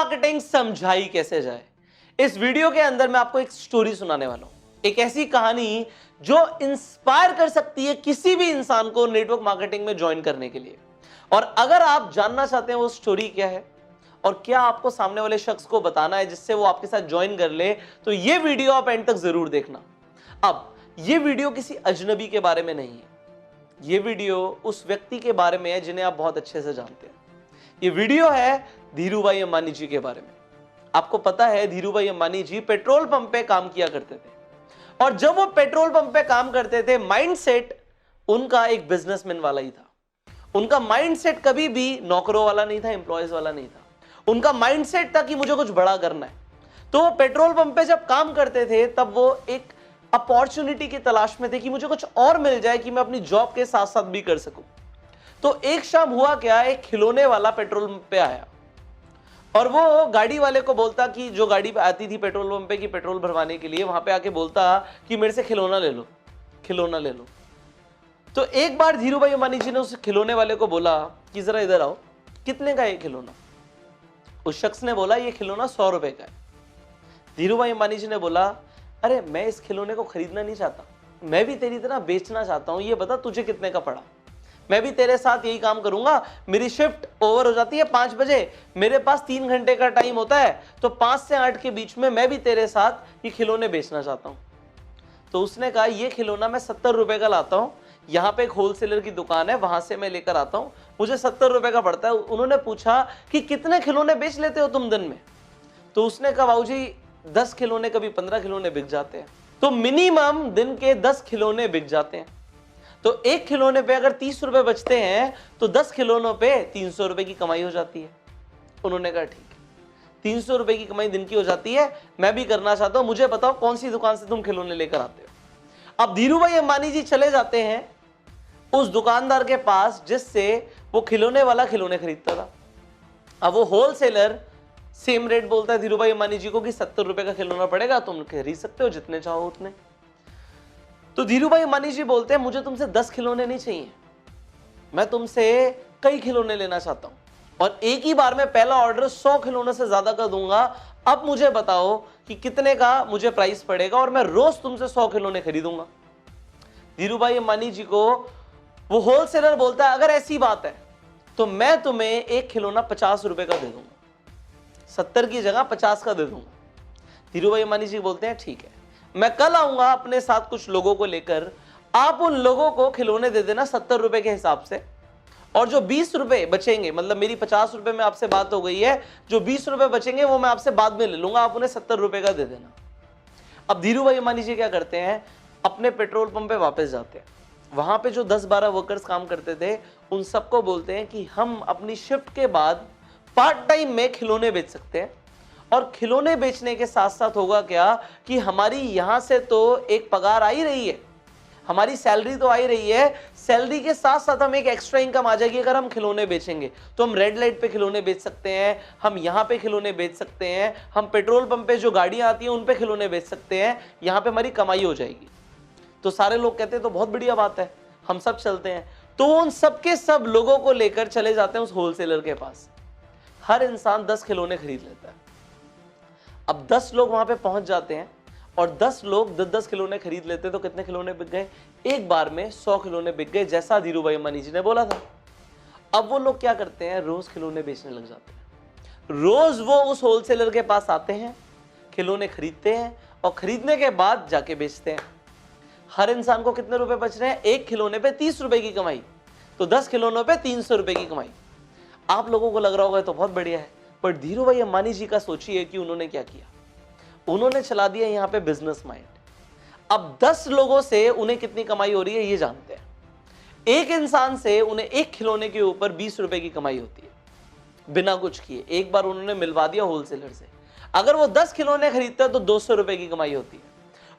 Marketing समझाई कैसे जाए। इस वीडियो के अंदर मैं आपको एक स्टोरी सुनाने वाला हूं, एक ऐसी कहानी जो इंस्पायर कर सकती है किसी भी इंसान को नेटवर्क मार्केटिंग में ज्वाइन करने के लिए। और अगर आप जानना चाहते हैं वो स्टोरी क्या है और क्या आपको सामने वाले शख्स को बताना है जिससे वो आपके साथ ज्वाइन कर ले, तो ये वीडियो आप एंड तक जरूर देखना। अब ये वीडियो किसी अजनबी के बारे में नहीं है, ये वीडियो उस व्यक्ति के बारे में है जिन्हें आप बहुत अच्छे से जानते हैं। ये वीडियो है धीरूभाई अंबानी जी के बारे में। आपको पता है धीरूभाई अंबानी जी पेट्रोल पंप पे काम किया करते थे, और जब वो पेट्रोल पंप पे काम करते थे माइंडसेट उनका एक बिजनेसमैन वाला ही था। उनका माइंडसेट कभी भी नौकरों वाला नहीं था, एम्प्लॉयज वाला नहीं था। उनका माइंडसेट था कि मुझे कुछ बड़ा करना है। तो वो पेट्रोल पंप पे जब काम करते थे तब वो एक अपॉर्चुनिटी की तलाश में थे कि मुझे कुछ और मिल जाए कि मैं अपनी जॉब के साथ साथ भी कर सकूं। तो एक शाम हुआ क्या, एक खिलौने वाला पेट्रोल पंप पे आया और वो गाड़ी वाले को बोलता कि जो गाड़ी आती थी पेट्रोल पंप पे की पेट्रोल भरवाने के लिए, वहां पे आके बोलता कि मेरे से खिलौना ले लो, खिलौना ले लो। तो एक बार धीरूभाई अंबानी जी ने उस खिलौने वाले को बोला कि जरा इधर आओ, कितने का ये खिलौना? उस शख्स ने बोला ये खिलौना 100 रुपए का है। धीरूभाई अंबानी जी ने बोला अरे मैं इस खिलौने को खरीदना नहीं चाहता, मैं भी तेरी तरह बेचना चाहता हूं, ये बता तुझे कितने का पड़ा? मैं भी तेरे साथ यही काम करूंगा। मेरी शिफ्ट ओवर हो जाती है 5 बजे, मेरे पास 3 घंटे का टाइम होता है, तो 5 से 8 के बीच में मैं भी तेरे साथ ये खिलौने बेचना चाहता हूं। तो उसने कहा ये खिलौना मैं 70 रुपए का लाता हूं, यहाँ पे एक होलसेलर की दुकान है, वहां से मैं लेकर आता हूं, मुझे 70 रुपए का पड़ता है। उन्होंने पूछा कि कितने खिलौने बेच लेते हो तुम दिन में? तो उसने कहा बाबू जी 10 खिलौने, कभी 15 खिलौने बिक जाते हैं। तो मिनिमम दिन के 10 खिलौने बिक जाते हैं। तो एक खिलौने पे अगर 30 रुपए बचते हैं तो 10 खिलौनों पे 300 रुपए की कमाई हो जाती है। उन्होंने कहा ठीक है, 300 रुपए की कमाई दिन की हो जाती है, मैं भी करना चाहता हूं, मुझे बताओ कौन सी दुकान से तुम खिलौने लेकर आते हो। अब धीरूभाई अंबानी जी चले जाते हैं उस दुकानदार के पास जिससे वो खिलौने वाला खिलौने खरीदता था। अब वो होलसेलर सेम रेट बोलता है धीरूभाई अंबानी जी को कि 70 रुपए का खिलौना पड़ेगा, तुम खरीद सकते हो जितने चाहो उतने। तो धीरूभाई अंबानी जी बोलते हैं मुझे तुमसे 10 खिलौने नहीं चाहिए, मैं तुमसे कई खिलौने लेना चाहता हूं, और एक ही बार में पहला ऑर्डर 100 खिलौने से ज्यादा का दूंगा। अब मुझे बताओ कि कितने का मुझे प्राइस पड़ेगा और मैं रोज तुमसे 100 खिलौने खरीदूंगा। धीरूभाई अंबानी जी को वो होलसेलर बोलता है अगर ऐसी बात है तो मैं तुम्हें एक खिलौना 50 रुपए का दे दूंगा, 70 की जगह 50 का दे दूंगा। धीरूभाई अंबानी जी बोलते हैं ठीक है, मैं कल आऊंगा अपने साथ कुछ लोगों को लेकर, आप उन लोगों को खिलौने दे देना 70 रुपए के हिसाब से, और जो 20 रुपए बचेंगे, मतलब मेरी 50 रुपए में आपसे बात हो गई है, जो 20 रुपए बचेंगे वो मैं आपसे बाद में ले लूंगा, आप उन्हें 70 रुपए का दे देना। अब धीरूभाई अंबानी जी क्या करते हैं, अपने पेट्रोल पंप पे वापस जाते हैं। वहां पे जो 10-12 वर्कर्स काम करते थे उन सबको बोलते हैं कि हम अपनी शिफ्ट के बाद पार्ट टाइम में खिलौने बेच सकते हैं, और खिलौने बेचने के साथ साथ होगा क्या कि हमारी यहां से तो एक पगार आ ही रही है, हमारी सैलरी तो आ ही रही है, सैलरी के साथ साथ हम एक एक्स्ट्रा इनकम आ जाएगी अगर हम खिलौने बेचेंगे। तो हम रेड लाइट पे खिलौने बेच सकते हैं, हम यहाँ पे खिलौने बेच सकते हैं, हम पेट्रोल पंप पे जो गाड़ियां आती हैं उन पे खिलौने बेच सकते हैं, यहाँ पे हमारी कमाई हो जाएगी। तो सारे लोग कहते हैं तो बहुत बढ़िया बात है, हम सब चलते हैं। तो उन सबके सब लोगों को लेकर चले जाते हैं उस होलसेलर के पास। हर इंसान 10 खिलौने खरीद लेता है। अब 10 लोग वहां पे पहुंच जाते हैं और 10 लोग 10-10 खिलौने खरीद लेते हैं, तो कितने खिलौने बिक गए? एक बार में 100 खिलौने बिक गए, जैसा धीरूभाई अंबानी जी ने बोला था। अब वो लोग क्या करते हैं, रोज खिलौने बेचने लग जाते हैं। रोज वो उस होलसेलर के पास आते हैं, खिलौने खरीदते हैं और खरीदने के बाद जाके बेचते हैं। हर इंसान को कितने रुपए बच रहे हैं? एक खिलौने पे 30 रुपए की कमाई, तो 10 खिलौनों पे 300 रुपए की कमाई। आप लोगों को लग रहा होगा तो बहुत बढ़िया है, पर धीरूभाई अंबानी जी का सोचिए कि उन्होंने क्या किया। उन्होंने चला दिया यहाँ पे बिजनेस माइंड। अब 10 लोगों से उन्हें कितनी कमाई हो रही है ये जानते हैं। एक इंसान से उन्हें एक खिलौने के ऊपर 20 रुपए की कमाई होती है बिना कुछ किए। एक बार उन्होंने मिलवा दिया होलसेलर से, अगर वो 10 खिलौने खरीदते हैं तो 200 रुपए की कमाई होती है।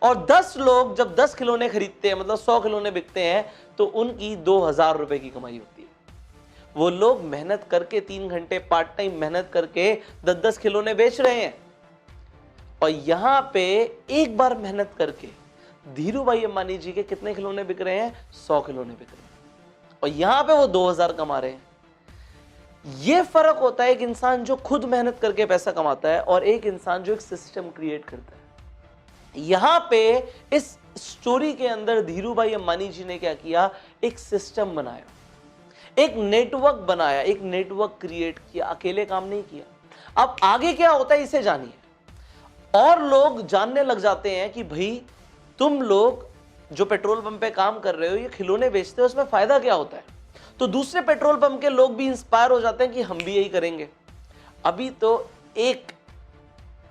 और 10 लोग जब 10 खिलौने खरीदते हैं, मतलब 100 खिलौने बिकते हैं, तो उनकी 2000 रुपए की कमाई होती है। वो लोग मेहनत करके 3 घंटे पार्ट टाइम मेहनत करके 10-10 खिलौने बेच रहे हैं, और यहां पे एक बार मेहनत करके धीरूभाई अंबानी जी के कितने खिलौने बिक रहे हैं? 100 खिलौने बिक रहे हैं, और यहां पे वो 2000 कमा रहे हैं। ये फर्क होता है एक इंसान जो खुद मेहनत करके पैसा कमाता है और एक इंसान जो एक सिस्टम क्रिएट करता है। यहां पे इस स्टोरी के अंदर धीरू भाई अंबानी जी ने क्या किया, एक सिस्टम बनाया, एक नेटवर्क बनाया, एक नेटवर्क क्रिएट किया, अकेले काम नहीं किया। अब आगे क्या होता है इसे जानिए। और लोग जानने लग जाते हैं कि भाई तुम लोग जो पेट्रोल पंप पे काम कर रहे हो, ये खिलौने बेचते हो, उसमें फायदा क्या होता है। तो दूसरे पेट्रोल पंप के लोग भी इंस्पायर हो जाते हैं कि हम भी यही करेंगे। अभी तो एक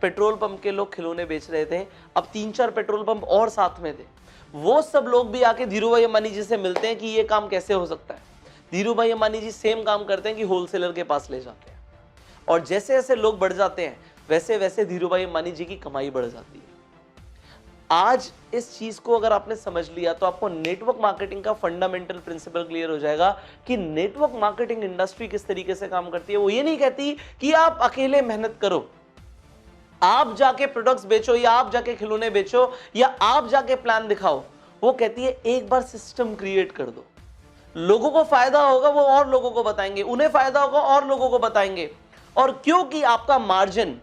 पेट्रोल पंप के लोग खिलौने बेच रहे थे, अब 3-4 पेट्रोल पंप और साथ में थे। वो सब लोग भी आके धीरू भाई अंबानी जी से मिलते हैं कि ये काम कैसे हो सकता है। धीरू भाई अंबानी जी सेम काम करते हैं कि होलसेलर के पास ले जाते हैं, और जैसे जैसे लोग बढ़ जाते हैं वैसे वैसे धीरू भाई अंबानी जी की कमाई बढ़ जाती है। आज इस चीज को अगर आपने समझ लिया तो आपको नेटवर्क मार्केटिंग का फंडामेंटल प्रिंसिपल क्लियर हो जाएगा कि नेटवर्क मार्केटिंग इंडस्ट्री किस तरीके से काम करती है। वो ये नहीं कहती कि आप अकेले मेहनत करो, आप जाके प्रोडक्ट्स बेचो, या आप जाके खिलौने बेचो, या आप जाके प्लान दिखाओ। वो कहती है एक बार सिस्टम क्रिएट कर दो, लोगों को फायदा होगा वो और लोगों को बताएंगे, उन्हें फायदा होगा और लोगों को बताएंगे। और क्योंकि आपका मार्जिन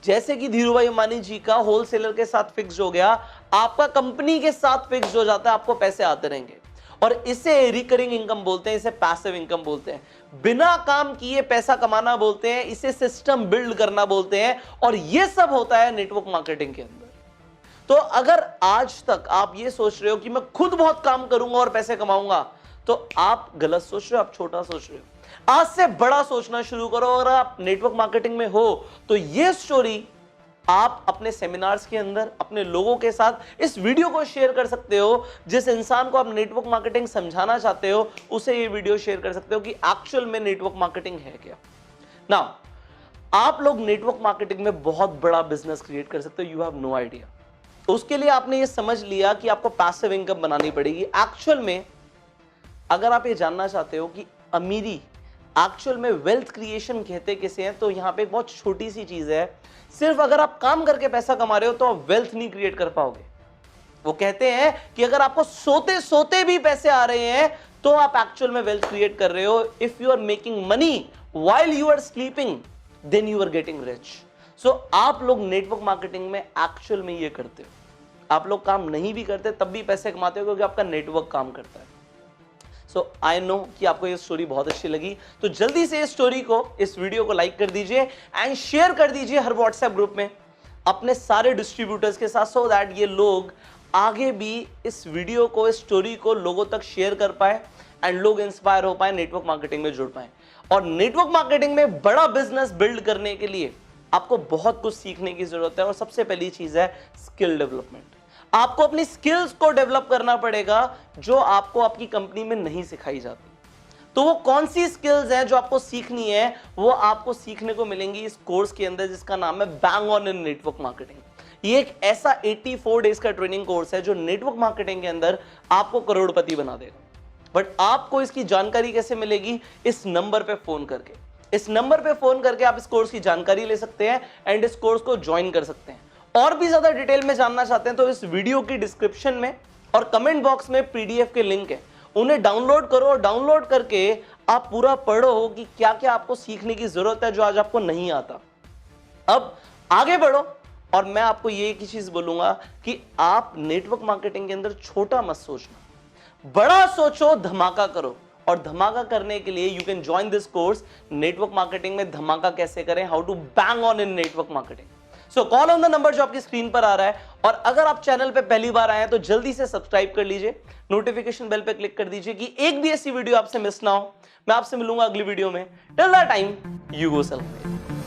जैसे कि धीरू भाई अंबानी जी का होलसेलर के साथ फिक्स हो गया, आपका कंपनी के साथ फिक्स हो जाता है, आपको पैसे आते रहेंगे। और इसे रिकरिंग इनकम बोलते हैं, इसे पैसिव इनकम बोलते हैं, बिना काम किए पैसा कमाना बोलते हैं, इसे सिस्टम बिल्ड करना बोलते हैं। और यह सब होता है नेटवर्क मार्केटिंग के अंदर। तो अगर आज तक आप ये सोच रहे हो कि मैं खुद बहुत काम करूंगा और पैसे कमाऊंगा, तो आप गलत सोच रहे हो, आप छोटा सोच रहे हो। आज से बड़ा सोचना शुरू करो। अगर आप नेटवर्क मार्केटिंग में हो तो ये स्टोरी आप अपने सेमिनार्स के अंदर अपने लोगों के साथ इस वीडियो को शेयर कर सकते हो। जिस इंसान को आप नेटवर्क मार्केटिंग समझाना चाहते हो उसे ये वीडियो शेयर कर सकते हो कि एक्चुअल में नेटवर्क मार्केटिंग है क्या। नाउ आप लोग नेटवर्क मार्केटिंग में बहुत बड़ा बिजनेस क्रिएट कर सकते हो, यू हैव नो आइडिया। उसके लिए आपने ये समझ लिया कि आपको पैसिव इनकम बनानी पड़ेगी। एक्चुअल में अगर आप ये जानना चाहते हो कि अमीरी एक्चुअल में वेल्थ क्रिएशन कहते किसे हैं, तो यहां पे एक बहुत छोटी सी चीज है। सिर्फ अगर आप काम करके पैसा कमा रहे हो तो आप वेल्थ नहीं क्रिएट कर पाओगे। वो कहते हैं कि अगर आपको सोते सोते भी पैसे आ रहे हैं तो आप एक्चुअल में वेल्थ क्रिएट कर रहे हो। If you are making money while you are sleeping then you are getting rich. So आप लोग नेटवर्क मार्केटिंग में एक्चुअल में ये करते हो। आप लोग काम नहीं भी करते तब भी पैसे कमाते हो क्योंकि आपका नेटवर्क काम करता है। सो आई नो कि आपको ये स्टोरी बहुत अच्छी लगी, तो जल्दी से इस स्टोरी को, इस वीडियो को लाइक कर दीजिए एंड शेयर कर दीजिए हर व्हाट्सएप ग्रुप में अपने सारे डिस्ट्रीब्यूटर्स के साथ, सो दैट ये लोग आगे भी इस वीडियो को, इस स्टोरी को लोगों तक शेयर कर पाए एंड लोग इंस्पायर हो पाए, नेटवर्क मार्केटिंग में जुड़ पाए। और नेटवर्क मार्केटिंग में बड़ा बिजनेस बिल्ड करने के लिए आपको बहुत कुछ सीखने की जरूरत है, और सबसे पहली चीज है स्किल डेवलपमेंट। आपको अपनी स्किल्स को डेवलप करना पड़ेगा जो आपको आपकी कंपनी में नहीं सिखाई जाती। तो वो कौन सी स्किल्स हैं जो आपको सीखनी है, वो आपको सीखने को मिलेंगी इस कोर्स के अंदर जिसका नाम है bang on in network marketing. ये एक ऐसा 84 डेज का ट्रेनिंग कोर्स है जो नेटवर्क मार्केटिंग के अंदर आपको करोड़पति बना देगा। बट आपको इसकी जानकारी कैसे मिलेगी? इस नंबर पे फोन करके। इस नंबर पे फोन करके आप इस कोर्स की जानकारी ले सकते हैं एंड इस कोर्स को ज्वाइन कर सकते हैं। और भी ज्यादा डिटेल में जानना चाहते हैं तो इस वीडियो की डिस्क्रिप्शन में और कमेंट बॉक्स में पीडीएफ के लिंक है, उन्हें डाउनलोड करो और डाउनलोड करके आप पूरा पढ़ो कि क्या क्या आपको सीखने की जरूरत है जो आज आपको नहीं आता। अब आगे बढ़ो, और मैं आपको ये एक ही चीज बोलूंगा कि आप नेटवर्क मार्केटिंग के अंदर छोटा मत सोचना, बड़ा सोचो, धमाका करो। और धमाका करने के लिए you can join this course network marketing में धमाका कैसे करें, how to bang on in network marketing. So call on the number जो आपकी स्क्रीन पर आ रहा है। और अगर आप चैनल पे पहली बार आए हैं तो जल्दी से सब्सक्राइब कर लीजिए, नोटिफिकेशन बेल पे क्लिक कर दीजिए कि एक भी ऐसी वीडियो आपसे मिस ना हो। मैं आपसे मिलूंगा अगली वीडियो में। Till that time you go self.